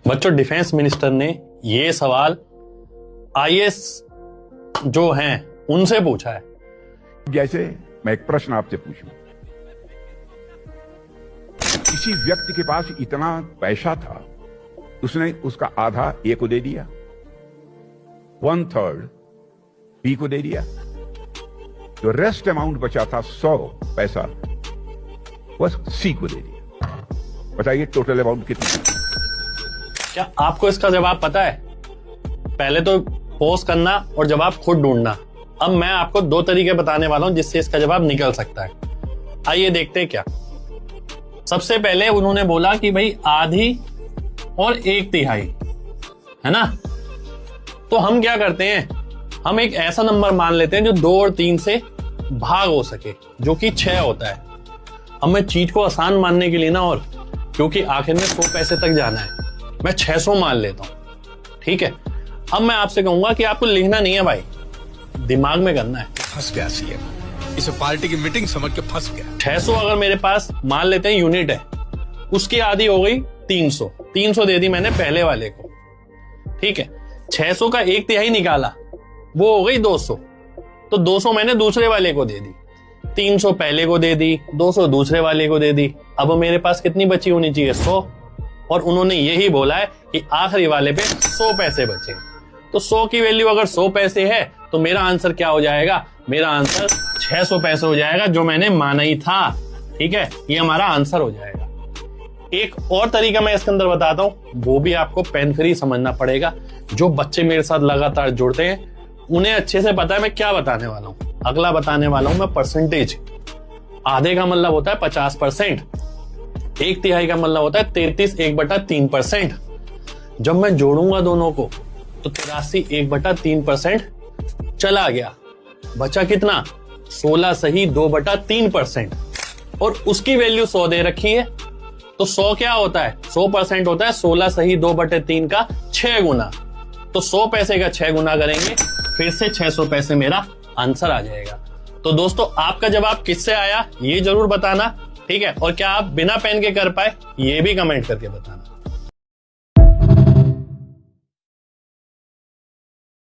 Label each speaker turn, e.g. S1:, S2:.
S1: बच्चों, defence minister ने ये सवाल आईएएस जो हैं उनसे पूछा है।
S2: जैसे मैं एक प्रश्न आपसे पूछूं, किसी व्यक्ति के पास इतना पैसा था, उसने उसका आधा ए को दे दिया, 1/3 बी को दे दिया, जो रेस्ट अमाउंट बचा था 100 पैसा बस सी को दे दिया। बताइए टोटल अमाउंट कितनी?
S1: क्या आपको इसका जवाब पता है? पहले तो पोस्ट करना और जवाब खुद ढूंढना। अब मैं आपको 2 तरीके बताने वाला हूं जिससे इसका जवाब निकल सकता है। आइए देखते हैं क्या। सबसे पहले उन्होंने बोला कि भाई आधी और 1/3, है ना? तो हम क्या करते हैं, हम एक ऐसा नंबर मान लेते हैं जो 2 और 3 से भाग हो सके, जो कि 6 होता है। अब मैं चीज को आसान मानने के लिए ना, और क्योंकि आखिर में 100 पैसे तक जाना है, मैं 600 मान लेता हूं। ठीक है, अब मैं आपसे कहूंगा कि आपको लिखना नहीं है भाई, दिमाग में करना है।
S3: फंस गया सीएम, इसे पार्टी की मीटिंग समझ के फंस गया।
S1: 600 अगर मेरे पास मान लेते हैं यूनिट है, उसकी आधी हो गई 300 दे दी मैंने पहले वाले को। ठीक है, 600 का 1/3 निकाला, वो हो गई 200, तो 200 मैंने दूसरे वाले को दे दी, 300 पहले को दे दी, 200 दूसरे वाले को दे दी। अब मेरे पास कितनी बची होनी चाहिए? 100। और उन्होंने यही बोला है कि आखिरी वाले पे 100 पैसे बचे। तो 100 की वैल्यू अगर 100 पैसे है तो मेरा आंसर क्या हो जाएगा? मेरा आंसर 600 पैसे हो जाएगा, जो मैंने माना ही था। ठीक है, ये हमारा आंसर हो जाएगा। एक और तरीका मैं इसके अंदर बताता हूं, वो भी आपको पेन फ्री समझना पड़ेगा। जो बच्चे मेरे साथ लगातार जुड़ते हैं उन्हें अच्छे से पता है मैं क्या बताने वाला हूं। अगला बताने वाला हूं मैं परसेंटेज। आधे का मतलब होता है 50%, 1/3 का मतलब होता है 33 1/3%। जब मैं जोड़ूंगा दोनों को तो 83 1/3% चला गया, बचा कितना? 16 सही 2/3%। और उसकी वैल्यू 100 दे रखी है, तो 100 क्या होता है? 100% होता है 16 सही 2/3 का 6 गुना। तो 100 पैसे का 6 गुना करेंगे, फिर से 600 पैसे मेरा आंसर आ जाएगा। तो दोस्तों, आपका जवाब किससे आया ये जरूर बताना। ठीक है, और क्या आप बिना पेन के कर पाए ये भी कमेंट करके बताना।